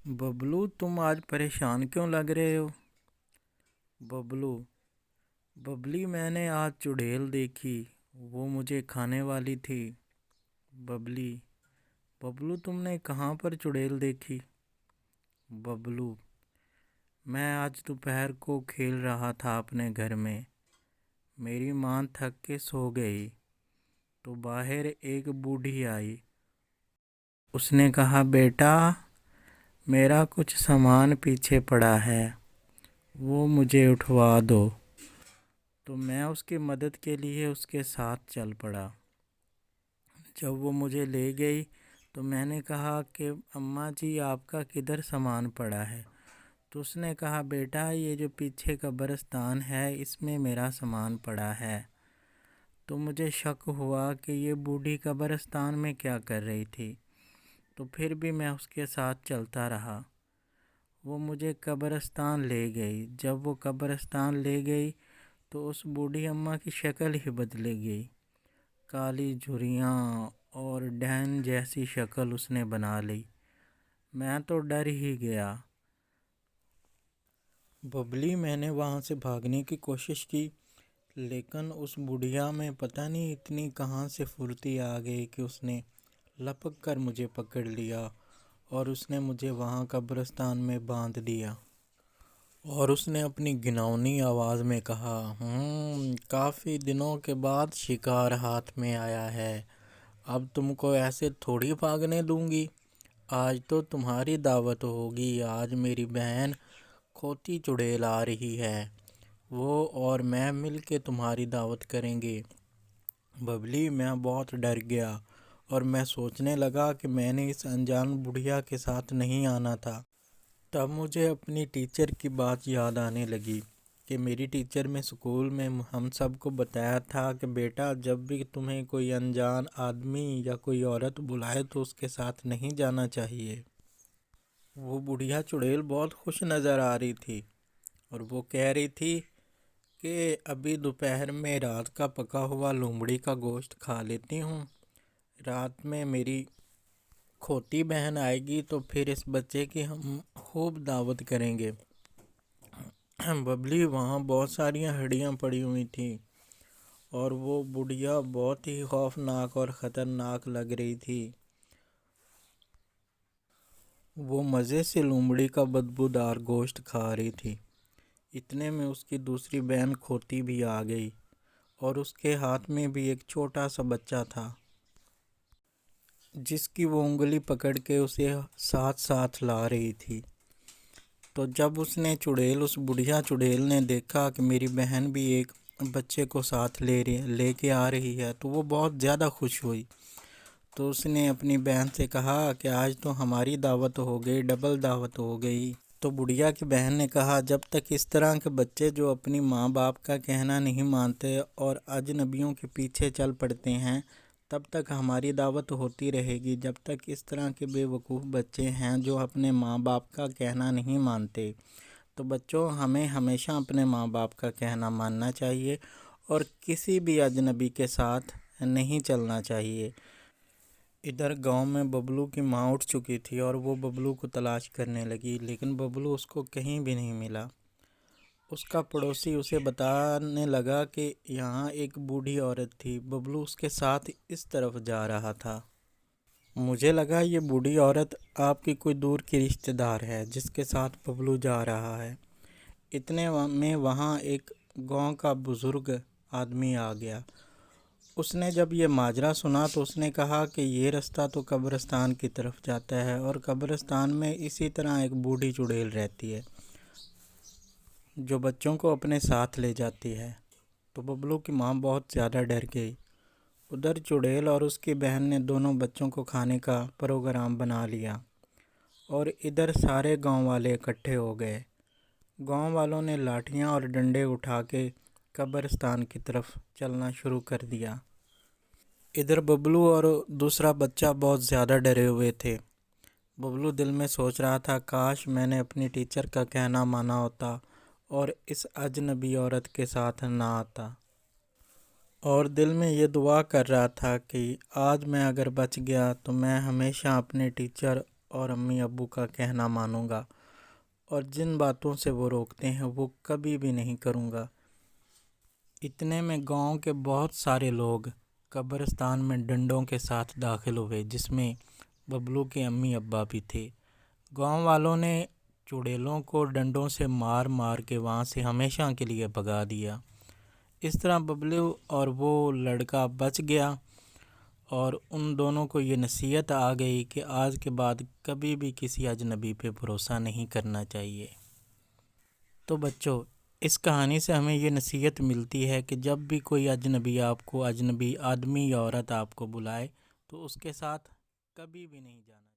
बबलू, तुम आज परेशान क्यों लग रहे हो? बबलू: बबली, मैंने आज चुड़ैल देखी। वो मुझे खाने वाली थी। बबली: बबलू, तुमने कहाँ पर चुड़ैल देखी? बबलू: मैं आज दोपहर को खेल रहा था अपने घर में। मेरी माँ थक के सो गई तो बाहर एक बूढ़ी आई। उसने कहा, बेटा, मेरा कुछ सामान पीछे पड़ा है, वो मुझे उठवा दो। तो मैं उसकी मदद के लिए उसके साथ चल पड़ा। जब वो मुझे ले गई तो मैंने कहा कि अम्मा जी, आपका किधर सामान पड़ा है? तो उसने कहा, बेटा, ये जो पीछे कब्रिस्तान है इसमें मेरा सामान पड़ा है। तो मुझे शक हुआ कि ये बूढ़ी कब्रिस्तान में क्या कर रही थी, तो फिर भी मैं उसके साथ चलता रहा। वो मुझे कब्रिस्तान ले गई। जब वो कब्रिस्तान ले गई तो उस बूढ़ी अम्मा की शक्ल ही बदल गई। काली झुर्रियाँ और डैन जैसी शक्ल उसने बना ली। मैं तो डर ही गया। बबली, मैंने वहाँ से भागने की कोशिश की, लेकिन उस बुढ़िया में पता नहीं इतनी कहाँ से फुर्ती आ गई कि उसने लपक कर मुझे पकड़ लिया और उसने मुझे वहाँ कब्रिस्तान में बांध दिया। और उसने अपनी घिनौनी आवाज़ में कहा, काफ़ी दिनों के बाद शिकार हाथ में आया है। अब तुमको ऐसे थोड़ी भागने दूंगी। आज तो तुम्हारी दावत होगी। आज मेरी बहन खोती चुड़ैल आ रही है। वो और मैं मिल के तुम्हारी दावत करेंगे। बबली, मैं बहुत डर गया और मैं सोचने लगा कि मैंने इस अनजान बुढ़िया के साथ नहीं आना था। तब मुझे अपनी टीचर की बात याद आने लगी कि मेरी टीचर में स्कूल में हम सबको बताया था कि बेटा, जब भी तुम्हें कोई अनजान आदमी या कोई औरत बुलाए तो उसके साथ नहीं जाना चाहिए। वो बुढ़िया चुड़ैल बहुत खुश नज़र आ रही थी और वो कह रही थी कि अभी दोपहर में रात का पका हुआ लोमड़ी का गोश्त खा लेती हूँ। रात में मेरी खोती बहन आएगी तो फिर इस बच्चे की हम खूब दावत करेंगे। बबली, वहाँ बहुत सारी हड्डियाँ पड़ी हुई थी और वो बुढ़िया बहुत ही खौफनाक और ख़तरनाक लग रही थी। वो मज़े से लोमड़ी का बदबूदार गोश्त खा रही थी। इतने में उसकी दूसरी बहन खोती भी आ गई और उसके हाथ में भी एक छोटा सा बच्चा था, जिसकी वो उंगली पकड़ के उसे साथ साथ ला रही थी। तो जब उस बुढ़िया चुड़ैल ने देखा कि मेरी बहन भी एक बच्चे को साथ लेके आ रही है, तो वो बहुत ज़्यादा खुश हुई। तो उसने अपनी बहन से कहा कि आज तो हमारी दावत हो गई, डबल दावत हो गई। तो बुढ़िया की बहन ने कहा, जब तक इस तरह के बच्चे जो अपनी माँ बाप का कहना नहीं मानते और अजनबियों के पीछे चल पड़ते हैं, तब तक हमारी दावत होती रहेगी। जब तक इस तरह के बेवकूफ़ बच्चे हैं जो अपने माँ बाप का कहना नहीं मानते, तो बच्चों, हमें हमेशा अपने माँ बाप का कहना मानना चाहिए और किसी भी अजनबी के साथ नहीं चलना चाहिए। इधर गांव में बबलू की माँ उठ चुकी थी और वो बबलू को तलाश करने लगी, लेकिन बबलू उसको कहीं भी नहीं मिला। उसका पड़ोसी उसे बताने लगा कि यहाँ एक बूढ़ी औरत थी। बबलू उसके साथ इस तरफ जा रहा था। मुझे लगा ये बूढ़ी औरत आपकी कोई दूर की रिश्तेदार है जिसके साथ बबलू जा रहा है। इतने में वहाँ एक गांव का बुज़ुर्ग आदमी आ गया। उसने जब ये माजरा सुना तो उसने कहा कि ये रास्ता तो कब्रिस्तान की तरफ जाता है और कब्रिस्तान में इसी तरह एक बूढ़ी चुड़ैल रहती है जो बच्चों को अपने साथ ले जाती है। तो बबलू की माँ बहुत ज़्यादा डर गई। उधर चुड़ैल और उसकी बहन ने दोनों बच्चों को खाने का प्रोग्राम बना लिया और इधर सारे गांव वाले इकट्ठे हो गए। गांव वालों ने लाठियां और डंडे उठा के कब्रिस्तान की तरफ चलना शुरू कर दिया। इधर बबलू और दूसरा बच्चा बहुत ज़्यादा डरे हुए थे। बबलू दिल में सोच रहा था, काश मैंने अपनी टीचर का कहना माना होता और इस अजनबी औरत के साथ ना आता। और दिल में ये दुआ कर रहा था कि आज मैं अगर बच गया तो मैं हमेशा अपने टीचर اور امی ابو کا کہنا مانوں گا، اور جن باتوں سے وہ روکتے ہیں وہ کبھی بھی نہیں کروں گا۔ اتنے میں گاؤں کے بہت سارے لوگ قبرستان میں ڈنڈوں کے ساتھ داخل ہوئے، جس میں ببلو کے امی ابا بھی تھے۔ گاؤں والوں نے چڑیلوں کو ڈنڈوں سے مار مار کے وہاں سے ہمیشہ کے لیے بھگا دیا۔ اس طرح ببلو اور وہ لڑکا بچ گیا، اور ان دونوں کو یہ نصیحت آ گئی کہ آج کے بعد کبھی بھی کسی اجنبی پہ بھروسہ نہیں کرنا چاہیے۔ تو بچوں، اس کہانی سے ہمیں یہ نصیحت ملتی ہے کہ جب بھی کوئی اجنبی آپ کو، اجنبی آدمی یا عورت آپ کو بلائے تو اس کے ساتھ کبھی بھی نہیں جانا۔